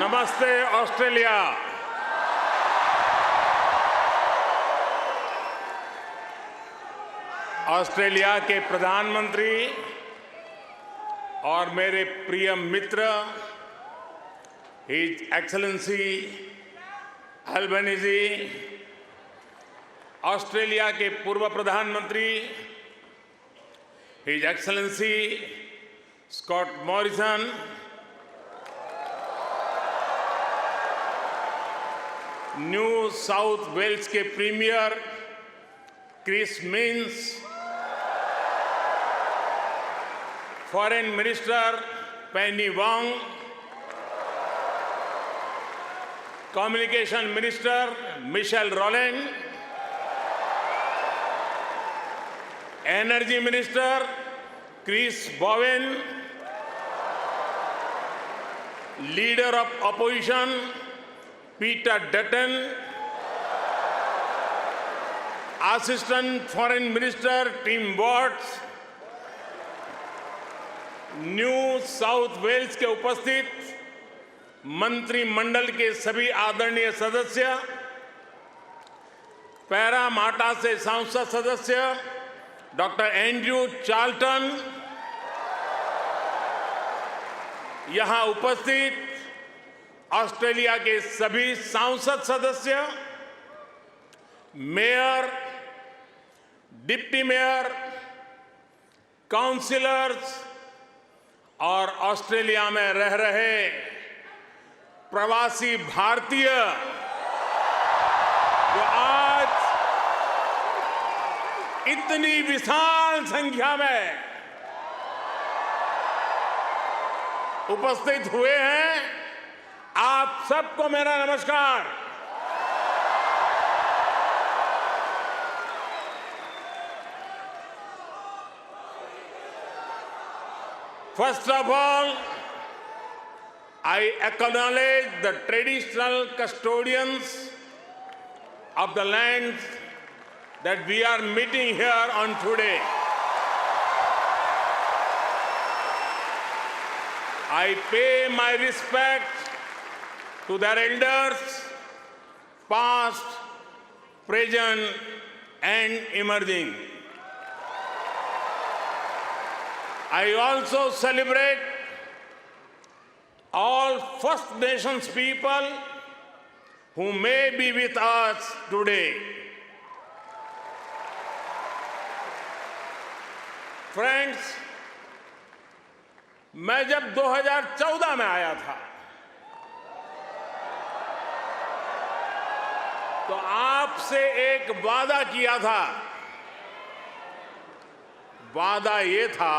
नमस्ते Australia. Australia के प्रधानमंत्री और मेरे प्रिय मित्र हिज एक्सेलेंसी अल्बनीज़ी, ऑस्ट्रेलिया के पूर्व प्रधानमंत्री His Excellency Scott Morrison, New South Wales के premier Chris Minns, foreign minister Penny Wong, communication minister Michelle Rowland, energy minister Chris Bowen, leader of opposition Peter Dutton, assistant foreign minister Tim Watts, New South Wales के उपस्थित मंत्रिमंडल के सभी आदरणीय सदस्य, Parramatta से सांसद सदस्य डॉक्टर एंड्रयू चार्ल्टन, यहां उपस्थित ऑस्ट्रेलिया के सभी सांसद सदस्य, मेयर, डिप्टी मेयर, काउंसिलर्स और ऑस्ट्रेलिया में रह रहे प्रवासी भारतीय जो आज इतनी विशाल संख्या में उपस्थित हुए हैं, आप सबको मेरा नमस्कार। First of all, I acknowledge the traditional custodians of the lands that we are meeting here on today. I pay my respect to their elders, past, present, and emerging. I also celebrate all First Nations people who may be with us today. Friends, मैं जब 2014 में आया था तो आपसे एक वादा किया था। वादा ये था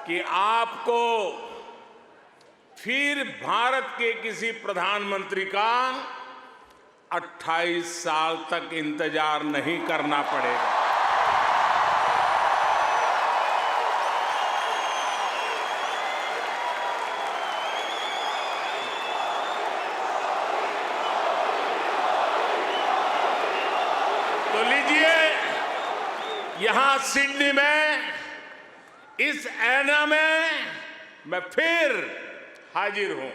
कि आपको फिर भारत के किसी प्रधानमंत्री का 28 साल तक इंतजार नहीं करना पड़ेगा। तो लीजिए, यहां सिडनी में इस ऐना में मैं फिर हाजिर हूं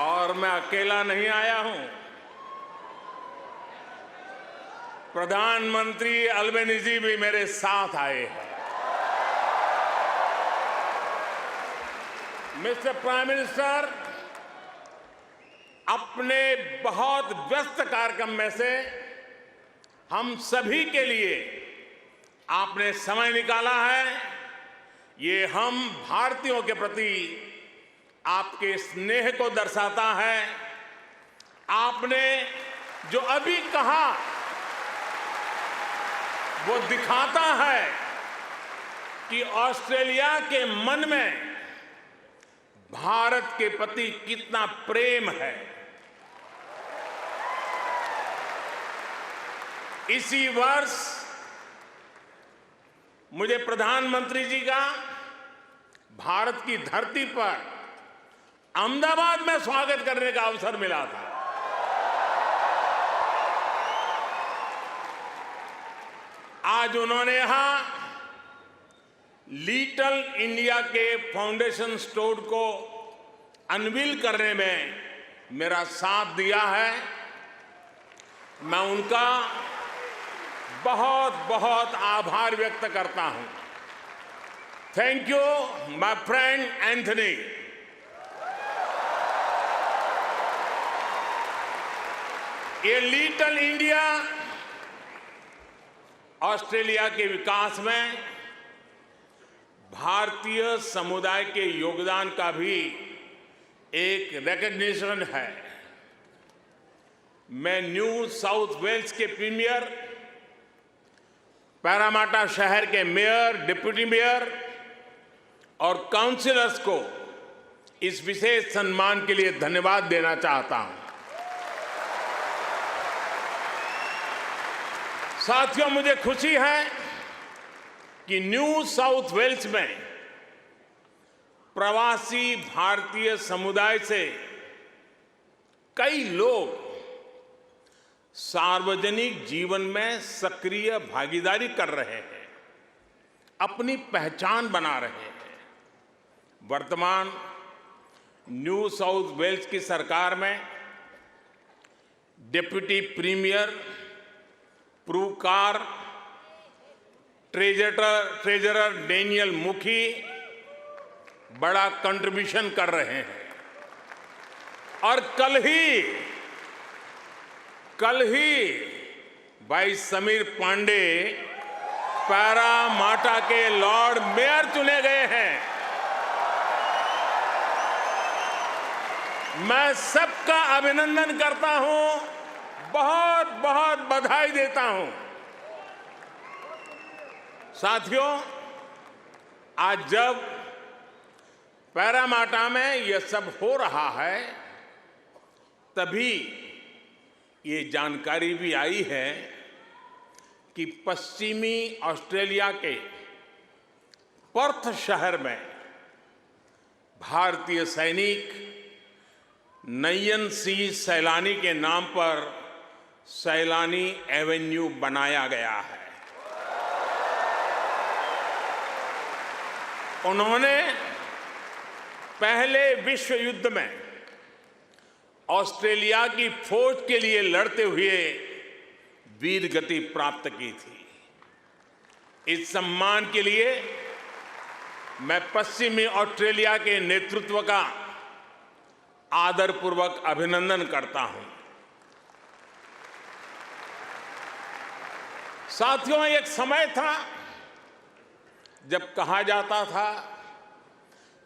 और मैं अकेला नहीं आया हूं। प्रधानमंत्री अल्बनीज़ी भी मेरे साथ आए हैं। मिस्टर प्राइम मिनिस्टर, अपने बहुत व्यस्त कार्यक्रम में से हम सभी के लिए आपने समय निकाला है। ये हम भारतीयों के प्रति आपके स्नेह को दर्शाता है। आपने जो अभी कहा वो दिखाता है कि ऑस्ट्रेलिया के मन में भारत के प्रति कितना प्रेम है। इसी वर्ष मुझे प्रधानमंत्री जी का भारत की धरती पर अहमदाबाद में स्वागत करने का अवसर मिला था। आज उन्होंने यहां लिटिल इंडिया के फाउंडेशन स्टोर को अनवील करने में मेरा साथ दिया है, मैं उनका बहुत बहुत आभार व्यक्त करता हूं। Thank you my friend Anthony. ये लिटिल इंडिया ऑस्ट्रेलिया के विकास में भारतीय समुदाय के योगदान का भी एक रिकॉग्निशन है। मैं न्यू साउथ वेल्स के प्रीमियर, पैरामाटा शहर के मेयर, डिप्टी मेयर और काउंसिलर्स को इस विशेष सम्मान के लिए धन्यवाद देना चाहता हूं। साथियों, मुझे खुशी है कि न्यू साउथ वेल्स में प्रवासी भारतीय समुदाय से कई लोग सार्वजनिक जीवन में सक्रिय भागीदारी कर रहे हैं, अपनी पहचान बना रहे हैं। वर्तमान न्यू साउथ वेल्स की सरकार में डिप्टी प्रीमियर, प्रूकार, ट्रेजरर डेनियल मुखी बड़ा कंट्रीब्यूशन कर रहे हैं। और कल ही भाई समीर पांडे पैरामाटा के लॉर्ड मेयर चुने गए हैं। मैं सबका अभिनंदन करता हूं, बहुत बहुत बधाई देता हूं। साथियों, आज जब पैरामाटा में यह सब हो रहा है, तभी ये जानकारी भी आई है कि पश्चिमी ऑस्ट्रेलिया के पर्थ शहर में भारतीय सैनिक नयन सिंह सैलानी के नाम पर सैलानी एवेन्यू बनाया गया है। उन्होंने पहले विश्व युद्ध में ऑस्ट्रेलिया की फौज के लिए लड़ते हुए वीर गति प्राप्त की थी। इस सम्मान के लिए मैं पश्चिमी ऑस्ट्रेलिया के नेतृत्व का आदरपूर्वक अभिनंदन करता हूं। साथियों, एक समय था जब कहा जाता था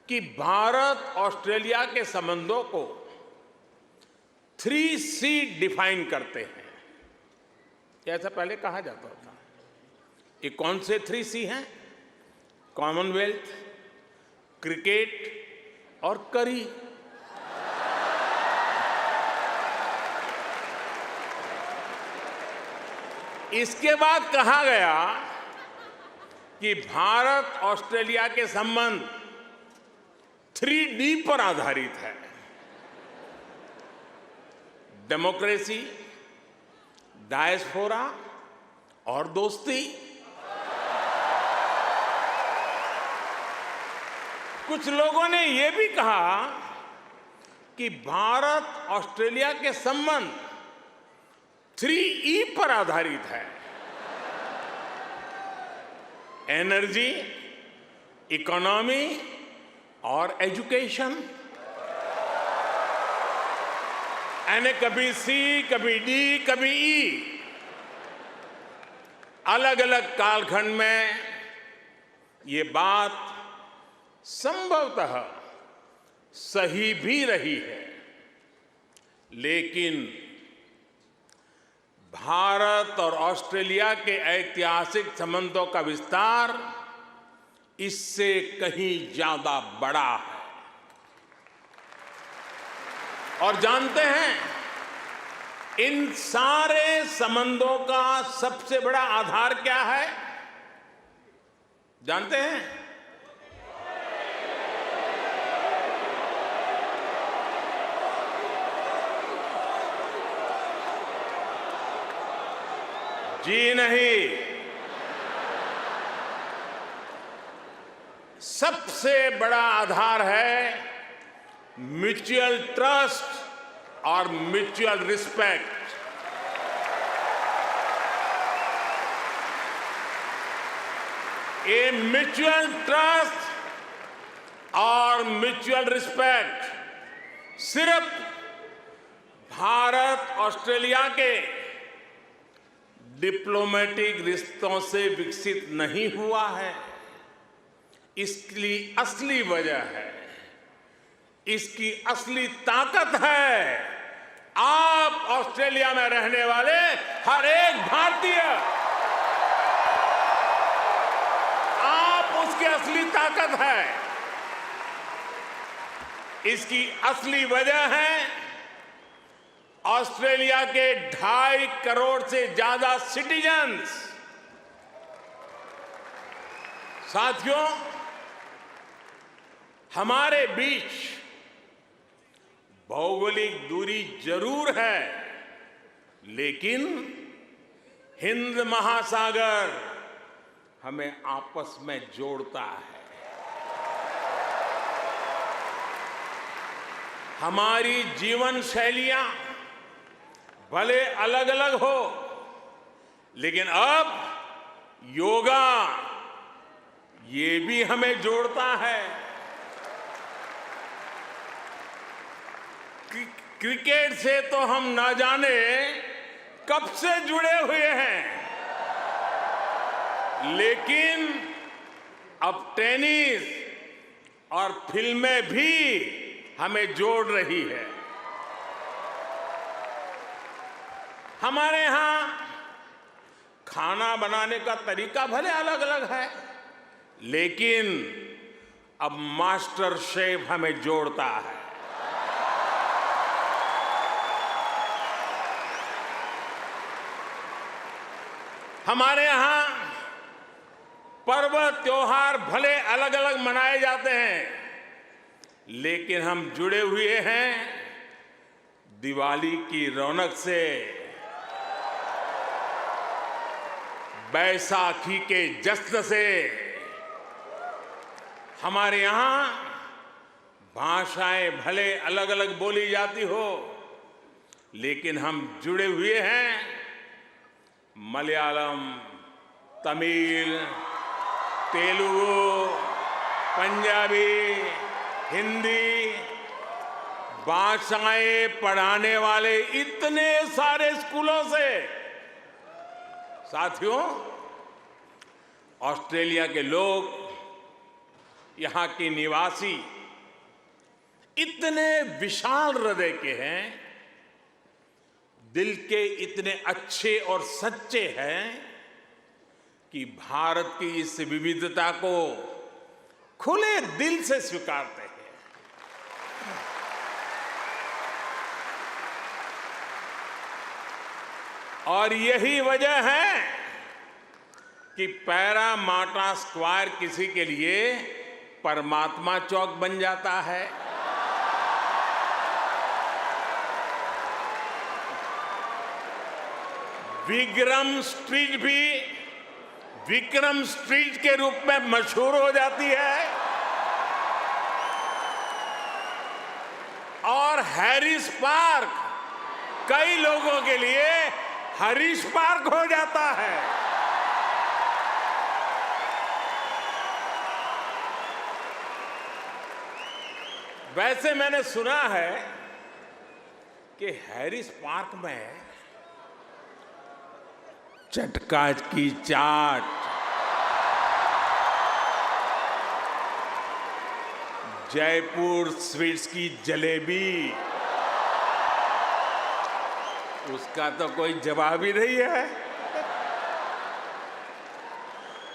कि भारत ऑस्ट्रेलिया के संबंधों को 3C डिफाइन करते हैं, ऐसा पहले कहा जाता था। ये कौन से 3C हैं? कॉमनवेल्थ, क्रिकेट और करी। इसके बाद कहा गया कि भारत ऑस्ट्रेलिया के संबंध 3D पर आधारित है। डेमोक्रेसी, डायस्पोरा और दोस्ती। कुछ लोगों ने यह भी कहा कि भारत ऑस्ट्रेलिया के संबंध 3E पर आधारित है। एनर्जी, इकोनॉमी और एजुकेशन। यानी कभी C, कभी D, कभी E। अलग अलग कालखंड में ये बात संभवतः सही भी रही है, लेकिन भारत और ऑस्ट्रेलिया के ऐतिहासिक संबंधों का विस्तार इससे कहीं ज्यादा बड़ा है। और जानते हैं, इन सारे संबंधों का सबसे बड़ा आधार क्या है? जानते हैं? जी नहीं, सबसे बड़ा आधार है म्यूचुअल ट्रस्ट और म्यूचुअल रिस्पेक्ट। ये म्यूचुअल ट्रस्ट और म्यूचुअल रिस्पेक्ट सिर्फ भारत ऑस्ट्रेलिया के डिप्लोमेटिक रिश्तों से विकसित नहीं हुआ है। इसकी असली वजह है, इसकी असली ताकत है आप ऑस्ट्रेलिया में रहने वाले हर एक भारतीय। आप उसकी असली ताकत है। इसकी असली वजह है ऑस्ट्रेलिया के 2.5 करोड़ से ज्यादा सिटीजन्स। साथियों, हमारे बीच भौगोलिक दूरी जरूर है, लेकिन हिंद महासागर हमें आपस में जोड़ता है। हमारी जीवन शैलियां भले अलग अलग हो, लेकिन अब योगा ये भी हमें जोड़ता है। क्रिकेट से तो हम ना जाने कब से जुड़े हुए हैं, लेकिन अब टेनिस और फिल्में भी हमें जोड़ रही है। हमारे यहां खाना बनाने का तरीका भले अलग अलग है, लेकिन अब मास्टर शेफ हमें जोड़ता है। हमारे यहां पर्व त्योहार भले अलग अलग मनाए जाते हैं, लेकिन हम जुड़े हुए हैं दिवाली की रौनक से, बैसाखी के जश्न से। हमारे यहां भाषाएं भले अलग अलग बोली जाती हो, लेकिन हम जुड़े हुए हैं मलयालम, तमिल, तेलुगु, पंजाबी, हिंदी भाषाएं पढ़ाने वाले इतने सारे स्कूलों से। साथियों, ऑस्ट्रेलिया के लोग, यहां के निवासी इतने विशाल हृदय के हैं, दिल के इतने अच्छे और सच्चे हैं कि भारत की इस विविधता को खुले दिल से स्वीकारते हैं। और यही वजह है कि पैरामाटा स्क्वायर किसी के लिए परमात्मा चौक बन जाता है। विक्रम स्ट्रीट भी विक्रम स्ट्रीट के रूप में मशहूर हो जाती है, और हैरिस पार्क कई लोगों के लिए हरीश पार्क हो जाता है। वैसे मैंने सुना है कि हैरिस पार्क में चटका की चाट, जयपुर स्वीट्स की जलेबी, उसका तो कोई जवाब ही नहीं है।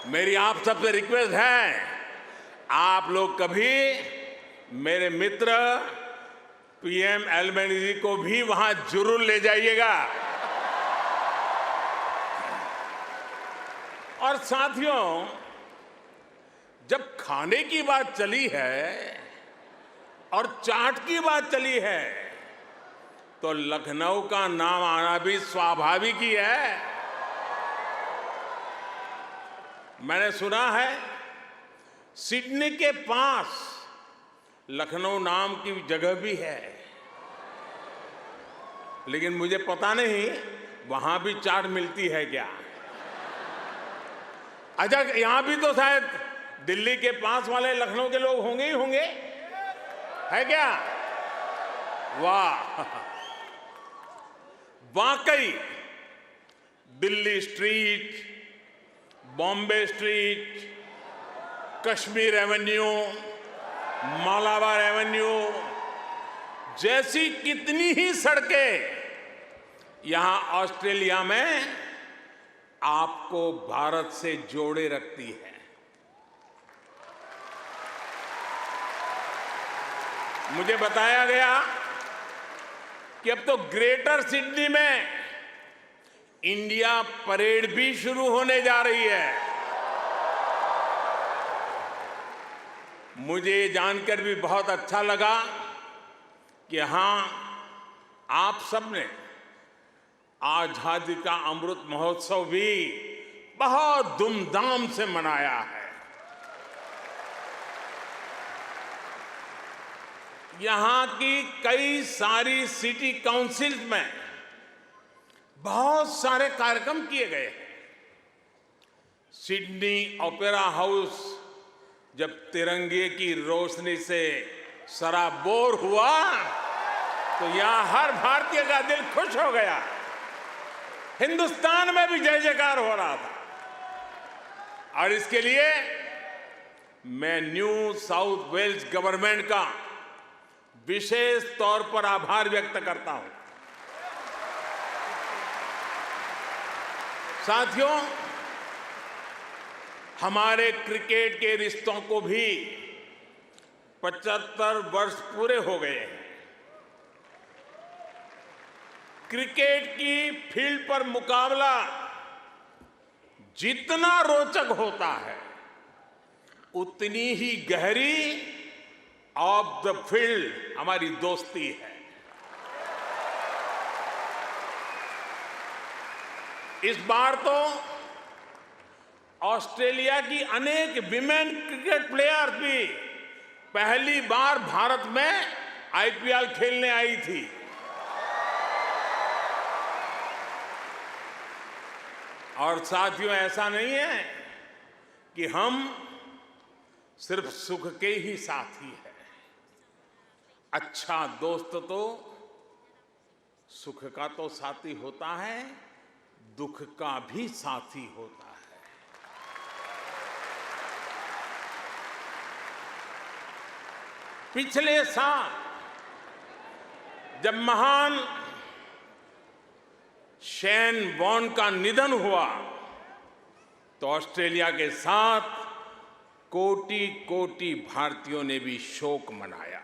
मेरी आप सबसे रिक्वेस्ट है, आप लोग कभी मेरे मित्र पीएम एल्बनीज़ी को भी वहां जरूर ले जाइएगा। और साथियों, जब खाने की बात चली है और चाट की बात चली है, तो लखनऊ का नाम आना भी स्वाभाविक ही है। मैंने सुना है सिडनी के पास लखनऊ नाम की जगह भी है, लेकिन मुझे पता नहीं वहां भी चाट मिलती है क्या। अच्छा, यहां भी तो शायद दिल्ली के पास वाले लखनऊ के लोग होंगे ही होंगे, है क्या? वाह, वाकई Delhi street, Bombay street, Kashmir Avenue, Malabar Avenue जैसी कितनी ही सड़कें यहां ऑस्ट्रेलिया में आपको भारत से जोड़े रखती है। मुझे बताया गया कि अब तो ग्रेटर सिडनी में इंडिया परेड भी शुरू होने जा रही है। मुझे जानकर भी बहुत अच्छा लगा कि हाँ, आप सबने आजादी का अमृत महोत्सव भी बहुत धूमधाम से मनाया है। यहां की कई सारी सिटी काउंसिल्स में बहुत सारे कार्यक्रम किए गए हैं। सिडनी ओपेरा हाउस जब तिरंगे की रोशनी से सराबोर हुआ तो यहां हर भारतीय का दिल खुश हो गया। हिंदुस्तान में भी जय जयकार हो रहा था। और इसके लिए मैं न्यू साउथ वेल्स गवर्नमेंट का विशेष तौर पर आभार व्यक्त करता हूं। साथियों, हमारे क्रिकेट के रिश्तों को भी 75 वर्ष पूरे हो गए हैं। क्रिकेट की फील्ड पर मुकाबला जितना रोचक होता है, उतनी ही गहरी ऑफ द फील्ड हमारी दोस्ती है। इस बार तो ऑस्ट्रेलिया की अनेक विमेन क्रिकेट प्लेयर भी पहली बार भारत में आईपीएल खेलने आई थी। और साथियों, ऐसा नहीं है कि हम सिर्फ सुख के ही साथी हैं। अच्छा दोस्त तो सुख का तो साथी होता है, दुख का भी साथी होता है। पिछले साल जब महान शेन वॉर्न का निधन हुआ तो ऑस्ट्रेलिया के साथ कोटि कोटि भारतीयों ने भी शोक मनाया।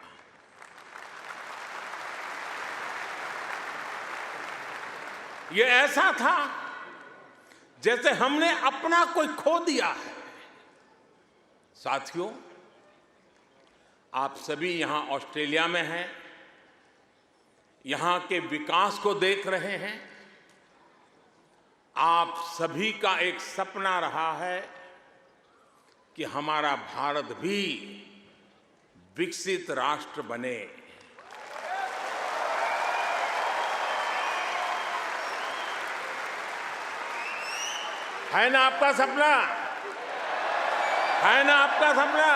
ये ऐसा था जैसे हमने अपना कोई खो दिया है। साथियों, आप सभी यहां ऑस्ट्रेलिया में हैं, यहां के विकास को देख रहे हैं। आप सभी का एक सपना रहा है कि हमारा भारत भी विकसित राष्ट्र बने। है ना आपका सपना? है ना आपका सपना?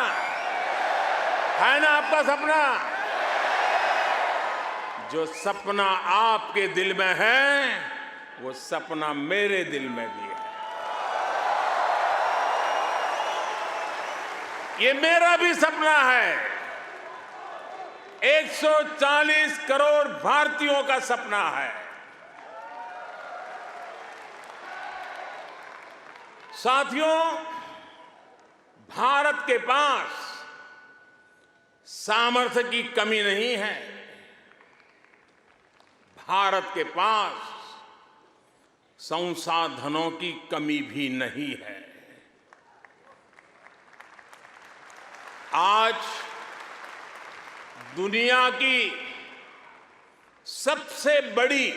है ना आपका सपना? जो सपना आपके दिल में है, वो सपना मेरे दिल में भी है। ये मेरा भी सपना है। 140 करोड़ भारतीयों का सपना है। साथियों, भारत के पास सामर्थ्य की कमी नहीं है। भारत के पास संसाधनों की कमी भी नहीं है। आज दुनिया की सबसे बड़ी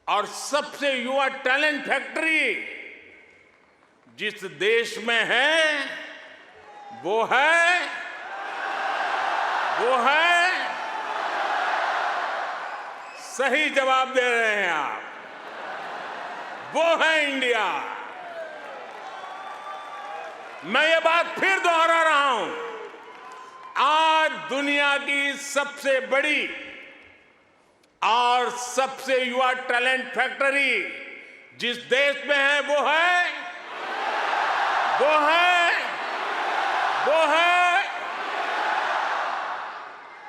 और सबसे युवा टैलेंट फैक्ट्री जिस देश में है, वो है सही जवाब दे रहे हैं आप, वो है इंडिया। मैं ये बात फिर दोहरा रहा हूं, आज दुनिया की सबसे बड़ी और सबसे युवा टैलेंट फैक्ट्री जिस देश में है वो है।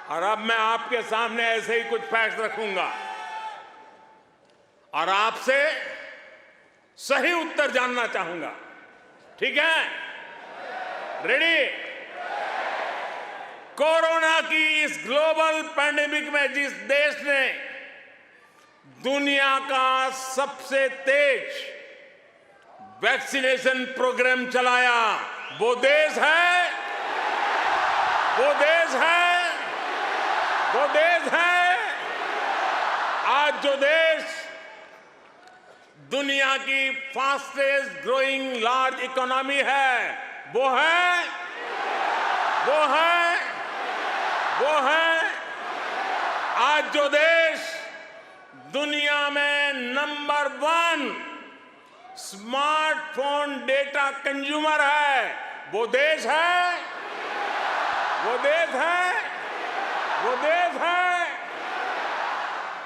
और अब मैं आपके सामने ऐसे ही कुछ फैक्ट रखूंगा और आपसे सही उत्तर जानना चाहूंगा, ठीक है? रेडी? कोरोना की इस ग्लोबल पैंडेमिक में जिस देश ने दुनिया का सबसे तेज वैक्सीनेशन प्रोग्राम चलाया, वो देश है आज जो देश दुनिया की फास्टेस्ट ग्रोइंग लार्ज इकोनॉमी है, वो है आज जो देश दुनिया में नंबर 1 स्मार्टफोन डेटा कंज्यूमर है, वो देश है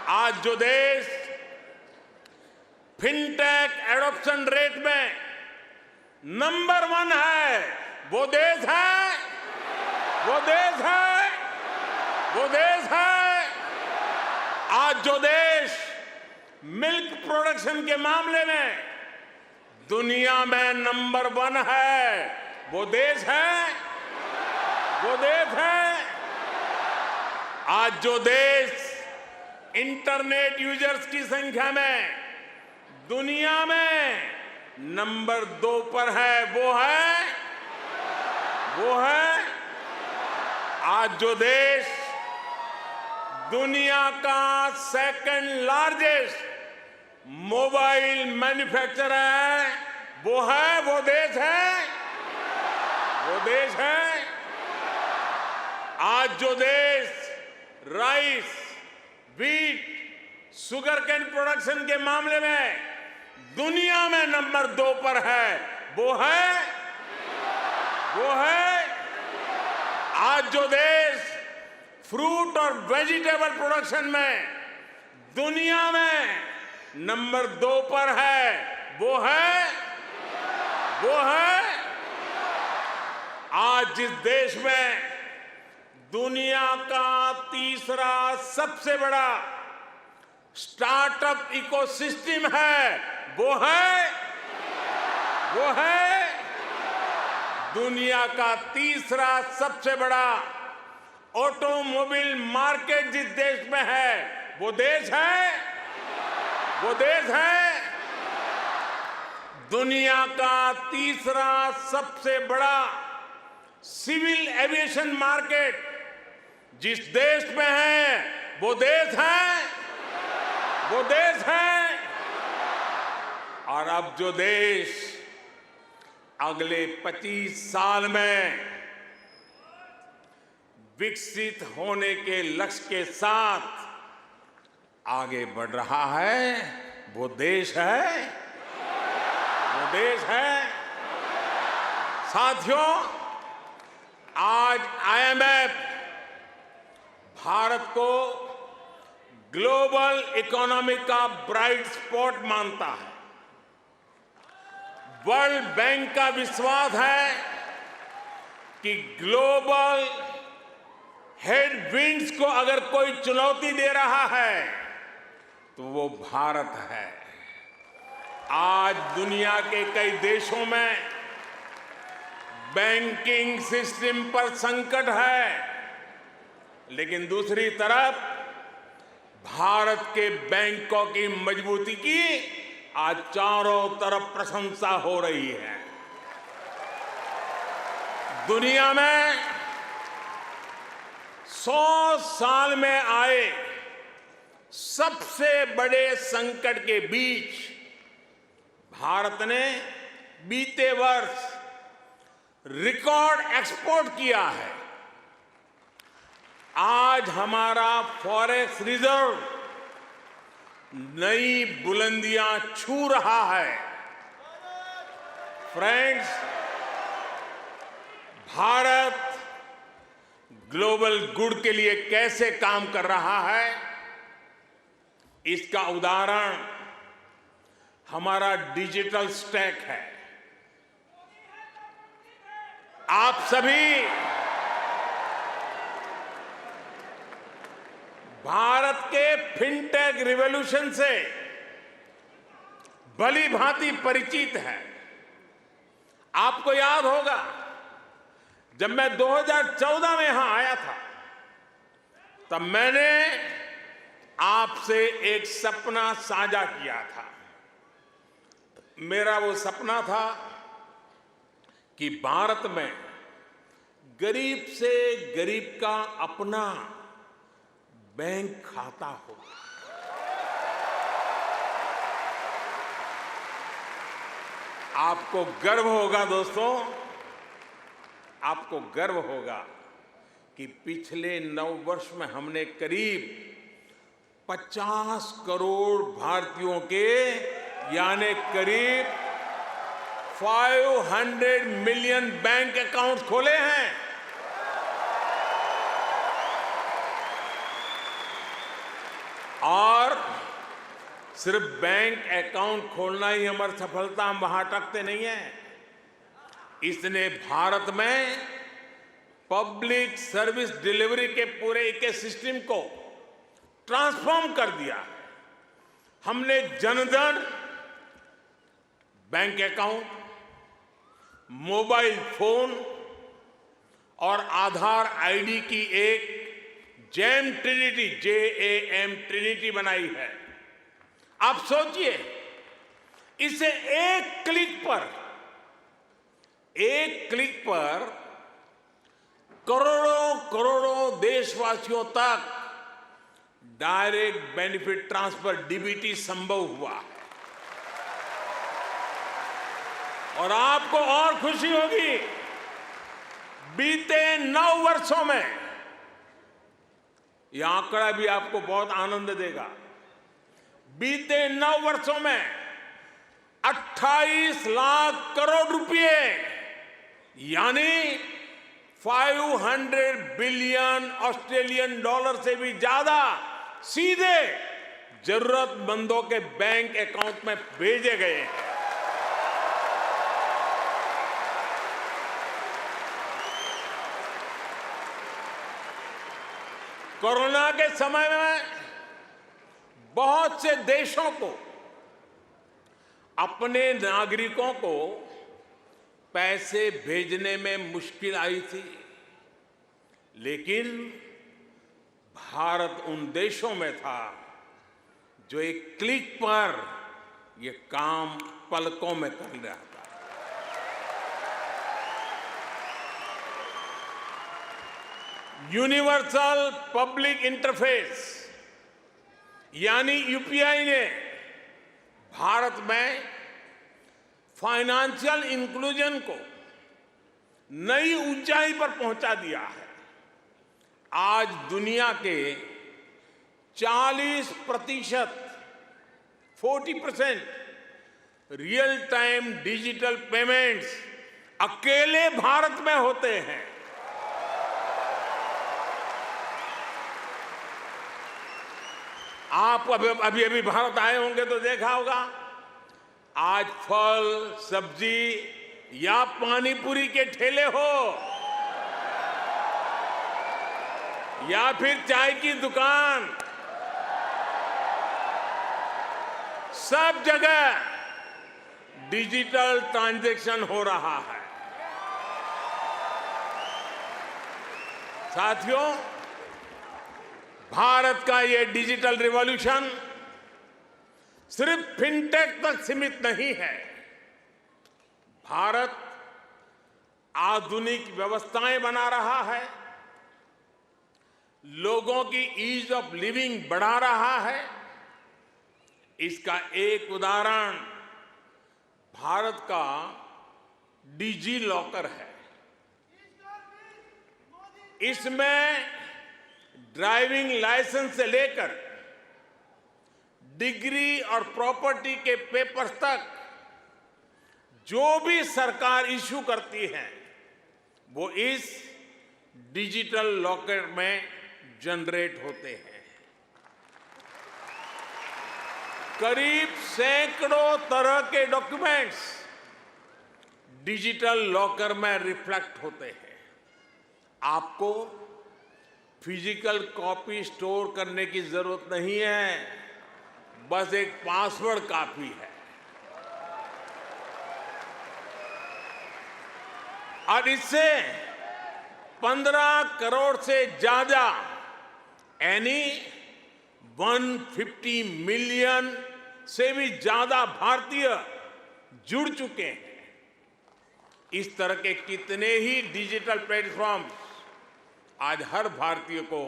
आज जो देश फिनटेक एडॉप्शन रेट में नंबर 1 है, वो देश है आज जो देश मिल्क प्रोडक्शन के मामले में दुनिया में नंबर 1 है, वो देश है आज जो देश इंटरनेट यूजर्स की संख्या में दुनिया में नंबर 2 पर है, वो है आज जो देश दुनिया का सेकंड लार्जेस्ट मोबाइल मैन्युफैक्चरर है, वो देश है आज जो देश rice, wheat, sugarcane production के मामले में दुनिया में नंबर 2 पर है, वो है आज जो देश फ्रूट और वेजिटेबल प्रोडक्शन में दुनिया में नंबर 2 पर है, वो है आज जिस देश में दुनिया का तीसरा सबसे बड़ा स्टार्टअप इकोसिस्टम है, वो है दुनिया का तीसरा सबसे बड़ा ऑटोमोबाइल मार्केट जिस देश में है, वो देश है दुनिया का तीसरा सबसे बड़ा सिविल एविएशन मार्केट जिस देश में है, वो देश है और अब जो देश अगले 25 साल में विकसित होने के लक्ष्य के साथ आगे बढ़ रहा है, वो देश है साथियों, आज IMF भारत को ग्लोबल इकोनॉमी का ब्राइट स्पॉट मानता है। वर्ल्ड बैंक का विश्वास है कि ग्लोबल हेडविंड्स को अगर कोई चुनौती दे रहा है तो वो भारत है। आज दुनिया के कई देशों में बैंकिंग सिस्टम पर संकट है, लेकिन दूसरी तरफ भारत के बैंकों की मजबूती की आज चारों तरफ प्रशंसा हो रही है। दुनिया में 100 साल में आए सबसे बड़े संकट के बीच भारत ने बीते वर्ष रिकॉर्ड एक्सपोर्ट किया है। आज हमारा फॉरेक्स रिजर्व नई बुलंदियां छू रहा है। फ्रेंड्स, भारत ग्लोबल गुड के लिए कैसे काम कर रहा है, इसका उदाहरण हमारा डिजिटल स्टैक है। आप सभी भारत के फिनटेक रिवॉल्यूशन से भली भांति परिचित हैं। आपको याद होगा, जब मैं 2014 में यहां आया था, तब मैंने आपसे एक सपना साझा किया था। मेरा वो सपना था कि भारत में गरीब से गरीब का अपना बैंक खाता हो। आपको गर्व होगा दोस्तों, आपको गर्व होगा कि पिछले 9 वर्ष में हमने करीब 50 करोड़ भारतीयों के यानी करीब 500 मिलियन बैंक अकाउंट खोले हैं। और सिर्फ बैंक अकाउंट खोलना ही हमारी सफलता, हम वहां अटकते नहीं हैं। इसने भारत में पब्लिक सर्विस डिलीवरी के पूरे इकोसिस्टम को ट्रांसफॉर्म कर दिया है। हमने Jan Dhan bank account, mobile phone और आधार आईडी की एक जैम ट्रिनिटी, JAM ट्रिनिटी बनाई है। आप सोचिए, इसे एक क्लिक पर करोड़ों करोड़ों देशवासियों तक डायरेक्ट बेनिफिट ट्रांसफर DBT संभव हुआ है। और आपको और खुशी होगी, बीते 9 वर्षों में, यह आंकड़ा भी आपको बहुत आनंद देगा, बीते 9 वर्षों में 28 लाख करोड़ रुपए यानी 500 बिलियन ऑस्ट्रेलियन डॉलर से भी ज्यादा सीधे जरूरतमंदों के बैंक अकाउंट में भेजे गए हैं। कोरोना के समय में बहुत से देशों को अपने नागरिकों को पैसे भेजने में मुश्किल आई थी, लेकिन भारत उन देशों में था जो एक क्लिक पर ये काम पलकों में कर रहा था। यूनिवर्सल पब्लिक इंटरफेस यानी UPI ने भारत में फाइनेंशियल इंक्लूजन को नई ऊंचाई पर पहुंचा दिया है। आज दुनिया के 40% रियल टाइम डिजिटल पेमेंट्स अकेले भारत में होते हैं। आप अभी भारत आए होंगे तो देखा होगा, आज फल, सब्जी या पानी पूरी के ठेले हो या फिर चाय की दुकान, सब जगह डिजिटल ट्रांजैक्शन हो रहा है। साथियों, भारत का ये डिजिटल रिवॉल्यूशन सिर्फ फिनटेक तक सीमित नहीं है। भारत आधुनिक व्यवस्थाएं बना रहा है, लोगों की ईज ऑफ लिविंग बढ़ा रहा है। इसका एक उदाहरण भारत का डिजी लॉकर है। इसमें ड्राइविंग लाइसेंस से लेकर डिग्री और प्रॉपर्टी के पेपर्स तक जो भी सरकार इश्यू करती है वो इस डिजिटल लॉकर में जनरेट होते हैं। करीब सैकड़ों तरह के डॉक्यूमेंट्स डिजिटल लॉकर में रिफ्लेक्ट होते हैं। आपको फिजिकल कॉपी स्टोर करने की जरूरत नहीं है, बस एक पासवर्ड काफी है। और इससे 15 करोड़ से ज्यादा यानी 150 मिलियन से भी ज्यादा भारतीय जुड़ चुके हैं। इस तरह के कितने ही डिजिटल प्लेटफॉर्म आज हर भारतीय को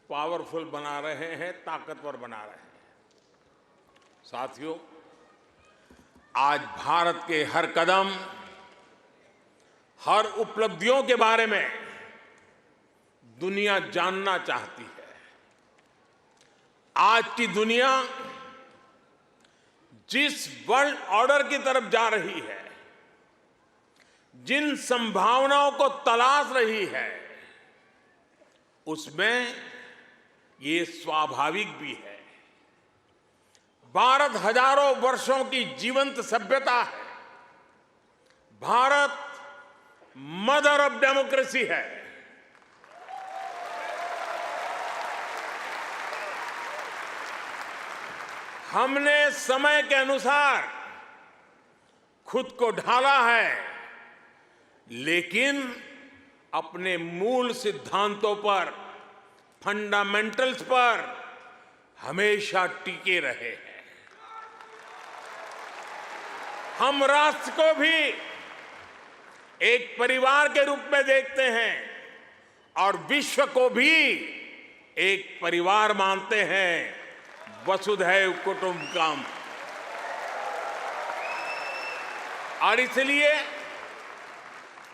पावरफुल बना रहे हैं, ताकतवर बना रहे हैं। साथियों, आज भारत के हर कदम, हर उपलब्धियों के बारे में दुनिया जानना चाहती है। आज की दुनिया जिस वर्ल्ड ऑर्डर की तरफ जा रही है, जिन संभावनाओं को तलाश रही है, उसमें ये स्वाभाविक भी है। भारत हजारों वर्षों की जीवंत सभ्यता है। भारत मदर ऑफ डेमोक्रेसी है। हमने समय के अनुसार खुद को ढाला है, लेकिन अपने मूल सिद्धांतों पर, फंडामेंटल्स पर हमेशा टिके रहे हैं। हम राष्ट्र को भी एक परिवार के रूप में देखते हैं और विश्व को भी एक परिवार मानते हैं। वसुधैव कुटुंबकम। और इसलिए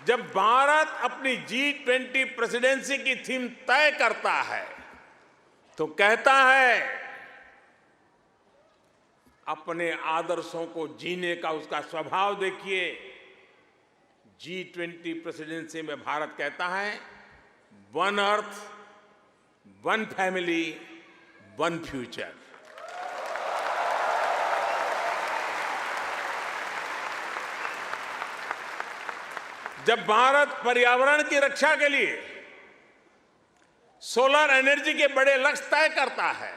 जब भारत अपनी G20 प्रेसिडेंसी की थीम तय करता है तो कहता है अपने आदर्शों को जीने का उसका स्वभाव देखिए। G20 प्रेसिडेंसी में भारत कहता है one earth, one family, one future. जब भारत पर्यावरण की रक्षा के लिए सोलर एनर्जी के बड़े लक्ष्य तय करता है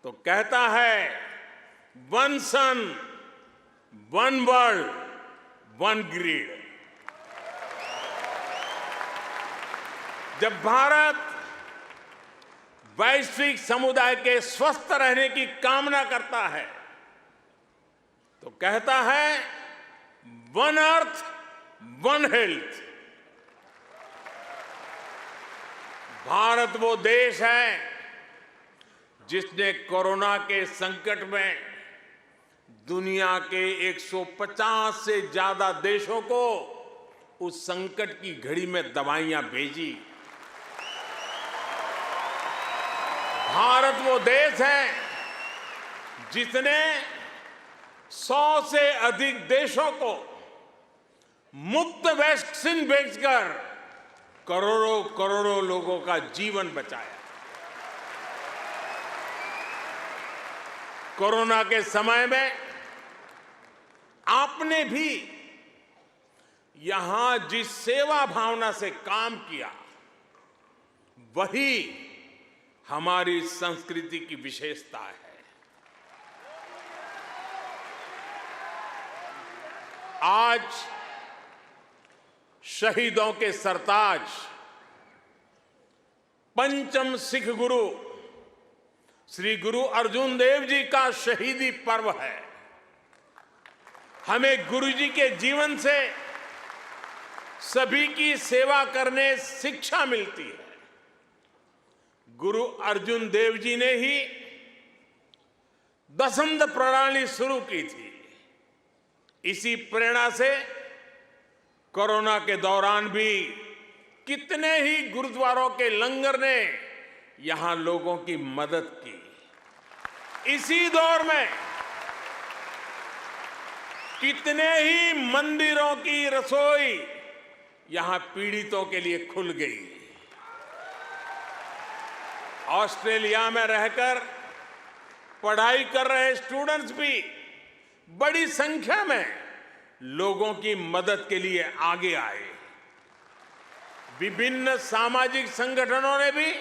तो कहता है वन सन, वन वर्ल्ड, वन ग्रिड। जब भारत वैश्विक समुदाय के स्वस्थ रहने की कामना करता है तो कहता है one earth, one health. Bharat वो देश है जिसने कोरोना के संकट में दुनिया के 150 से ज्यादा देशों को उस संकट की घड़ी में दवाइयां भेजी। भारत वो देश है जिसने 100 से अधिक देशों को मुफ्त वैक्सीन भेजकर करोड़ों करोड़ों लोगों का जीवन बचाया। कोरोना के समय में आपने भी यहां जिस सेवा भावना से काम किया वही हमारी संस्कृति की विशेषता है। आज शहीदों के सरताज पंचम सिख गुरु श्री गुरु अर्जुन देव जी का शहीदी पर्व है। हमें गुरु जी के जीवन से सभी की सेवा करने शिक्षा मिलती है। गुरु अर्जुन देव जी ने ही दसंध प्रणाली शुरू की थी। इसी प्रेरणा से कोरोना के दौरान भी कितने ही गुरुद्वारों के लंगर ने यहां लोगों की मदद की। इसी दौर में कितने ही मंदिरों की रसोई यहां पीड़ितों के लिए खुल गई। ऑस्ट्रेलिया में रहकर पढ़ाई कर रहे स्टूडेंट्स भी बड़ी संख्या में लोगों की मदद के लिए आगे आए। विभिन्न सामाजिक संगठनों ने भी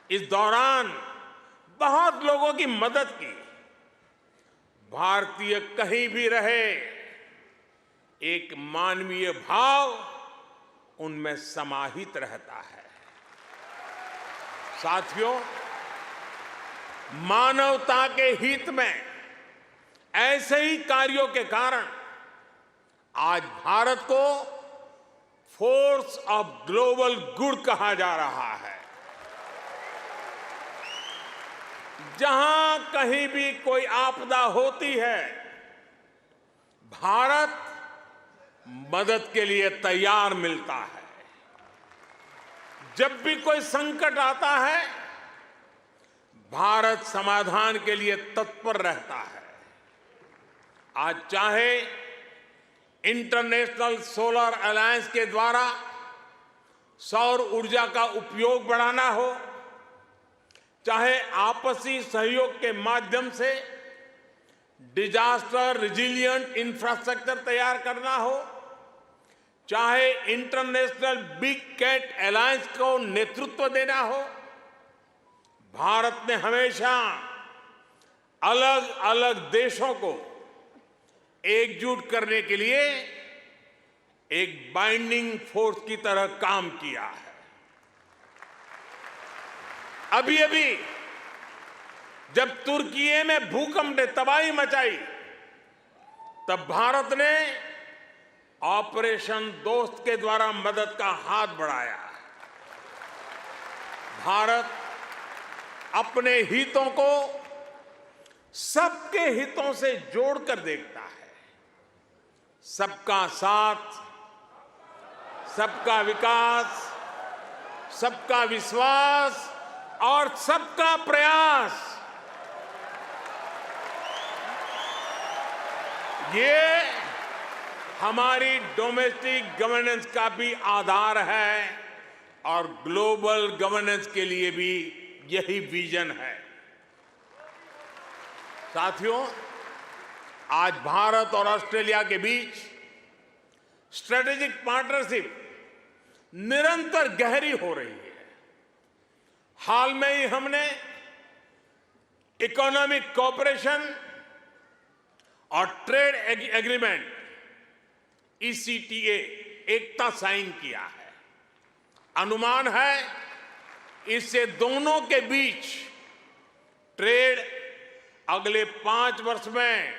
इस दौरान बहुत लोगों की मदद की। भारतीय कहीं भी रहे, एक मानवीय भाव उनमें समाहित रहता है। साथियों, मानवता के हित में ऐसे ही कार्यों के कारण आज भारत को फोर्स ऑफ ग्लोबल गुड कहा जा रहा है। जहां कहीं भी कोई आपदा होती है, भारत मदद के लिए तैयार मिलता है। जब भी कोई संकट आता है, भारत समाधान के लिए तत्पर रहता है। आज चाहे इंटरनेशनल सोलर अलायंस के द्वारा सौर ऊर्जा का उपयोग बढ़ाना हो, चाहे आपसी सहयोग के माध्यम से डिजास्टर रिजिलिएंट इंफ्रास्ट्रक्चर तैयार करना हो, चाहे इंटरनेशनल बिग कैट अलायंस को नेतृत्व देना हो, भारत ने हमेशा अलग अलग देशों को एकजुट करने के लिए एक बाइंडिंग फोर्स की तरह काम किया है। अभी अभी जब तुर्की में भूकंप ने तबाही मचाई, तब भारत ने ऑपरेशन दोस्त के द्वारा मदद का हाथ बढ़ाया। भारत अपने हितों को सबके हितों से जोड़कर देखता है। सबका साथ, सबका विकास, सबका विश्वास और सबका प्रयास, ये हमारी डोमेस्टिक गवर्नेंस का भी आधार है और ग्लोबल गवर्नेंस के लिए भी यही विजन है। साथियों, आज भारत और ऑस्ट्रेलिया के बीच स्ट्रेटेजिक पार्टनरशिप निरंतर गहरी हो रही है। हाल में ही हमने इकोनॉमिक कोऑपरेशन और ट्रेड एग्रीमेंट ECTA एकता साइन किया है। अनुमान है इससे दोनों के बीच ट्रेड अगले 5 वर्ष में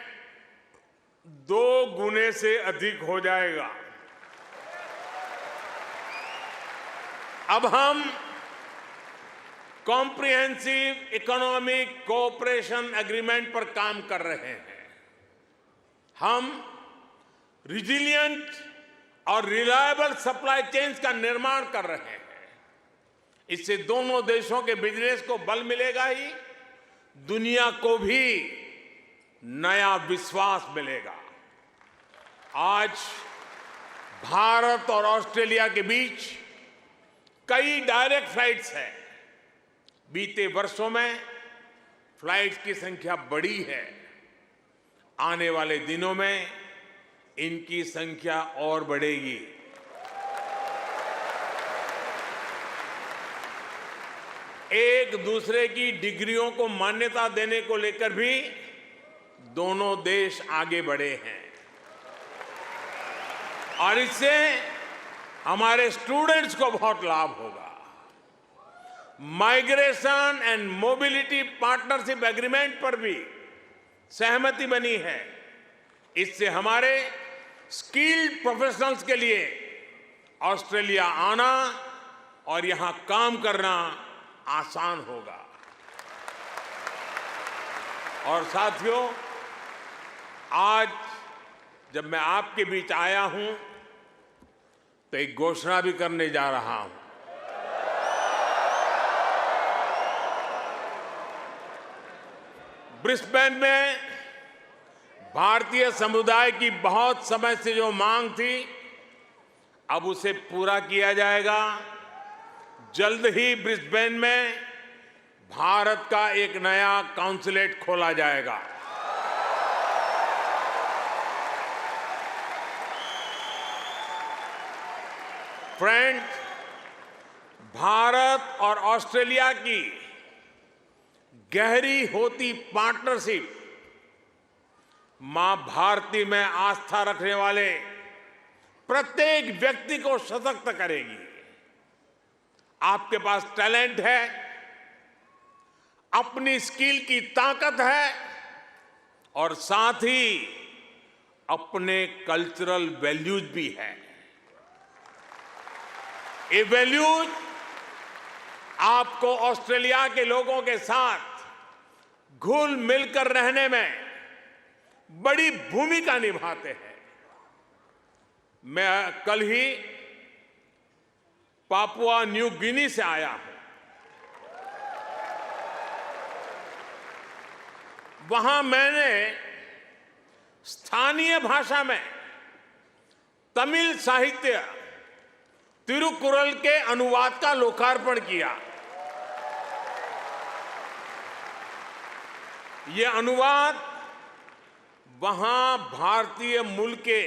2 गुने से अधिक हो जाएगा। अब हम कॉम्प्रिहेंसिव इकोनॉमिक कोऑपरेशन एग्रीमेंट पर काम कर रहे हैं। हम रिजिलिएंट और रिलायबल सप्लाई चेन्स का निर्माण कर रहे हैं। इससे दोनों देशों के बिजनेस को बल मिलेगा ही, दुनिया को भी नया विश्वास मिलेगा। आज भारत और ऑस्ट्रेलिया के बीच कई डायरेक्ट फ्लाइट्स हैं। बीते वर्षों में फ्लाइट्स की संख्या बढ़ी है। आने वाले दिनों में इनकी संख्या और बढ़ेगी। एक दूसरे की डिग्रियों को मान्यता देने को लेकर भी दोनों देश आगे बढ़े हैं और इससे हमारे स्टूडेंट्स को बहुत लाभ होगा। Migration and mobility partnership agreement पर भी सहमति बनी है। इससे हमारे स्किल्ड प्रोफेशनल्स के लिए ऑस्ट्रेलिया आना और यहां काम करना आसान होगा। और साथियों, आज जब मैं आपके बीच आया हूं तो एक घोषणा भी करने जा रहा हूं। ब्रिस्बेन में भारतीय समुदाय की बहुत समय से जो मांग थी, अब उसे पूरा किया जाएगा। जल्द ही ब्रिस्बेन में भारत का एक नया कॉन्सुलेट खोला जाएगा। फ्रेंड्स, भारत और ऑस्ट्रेलिया की गहरी होती पार्टनरशिप मां भारती में आस्था रखने वाले प्रत्येक व्यक्ति को सशक्त करेगी। आपके पास टैलेंट है, अपनी स्किल की ताकत है और साथ ही अपने कल्चरल वैल्यूज भी है। ये वैल्यूज आपको ऑस्ट्रेलिया के लोगों के साथ घुल मिलकर रहने में बड़ी भूमिका निभाते हैं। मैं कल ही पापुआ न्यू गिनी से आया हूं। वहां मैंने स्थानीय भाषा में तमिल साहित्य तिरुकुरल के अनुवाद का लोकार्पण किया। ये अनुवाद वहां भारतीय मूल के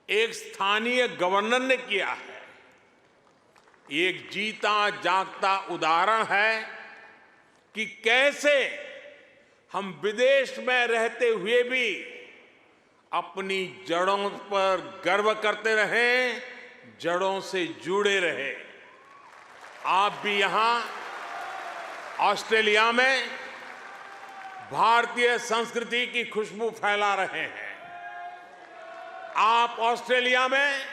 एक स्थानीय गवर्नर ने किया है। एक जीता जागता उदाहरण है कि कैसे हम विदेश में रहते हुए भी अपनी जड़ों पर गर्व करते रहें, जड़ों से जुड़े रहे। आप भी यहां ऑस्ट्रेलिया में भारतीय संस्कृति की खुशबू फैला रहे हैं। आप ऑस्ट्रेलिया में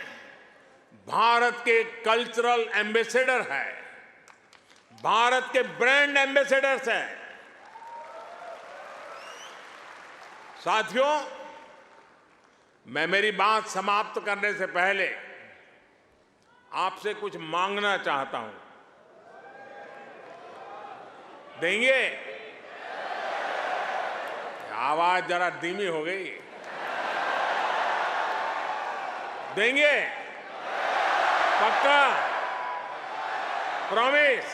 भारत के कल्चरल एम्बेसडर हैं, भारत के ब्रांड एम्बेसडर्स हैं। साथियों, मैं मेरी बात समाप्त करने से पहले आपसे कुछ मांगना चाहता हूं। देंगे? आवाज जरा धीमी हो गई। देंगे? पक्का? प्रॉमिस?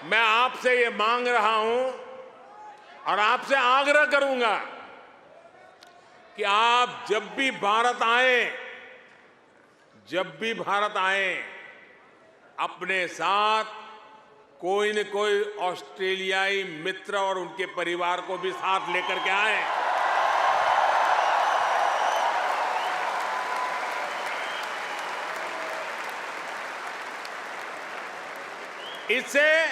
मैं आपसे ये मांग रहा हूं और आपसे आग्रह करूंगा कि आप जब भी भारत आए, अपने साथ कोई न कोई ऑस्ट्रेलियाई मित्र और उनके परिवार को भी साथ लेकर के आए। इससे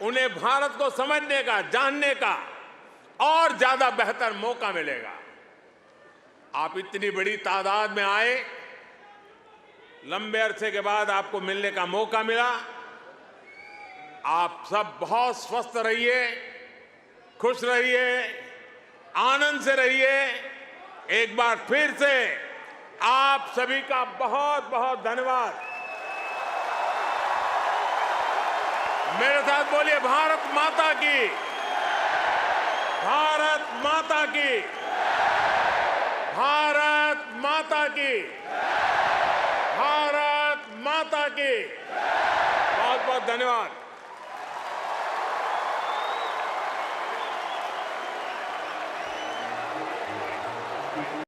उन्हें भारत को समझने का, जानने का और ज्यादा बेहतर मौका मिलेगा। आप इतनी बड़ी तादाद में आए, लंबे अरसे के बाद आपको मिलने का मौका मिला। आप सब बहुत स्वस्थ रहिए, खुश रहिए, आनंद से रहिए। एक बार फिर से आप सभी का बहुत बहुत धन्यवाद। मेरे साथ बोलिए, भारत माता की, भारत माता की, भारत माता की, भारत माता की। बहुत बहुत धन्यवाद।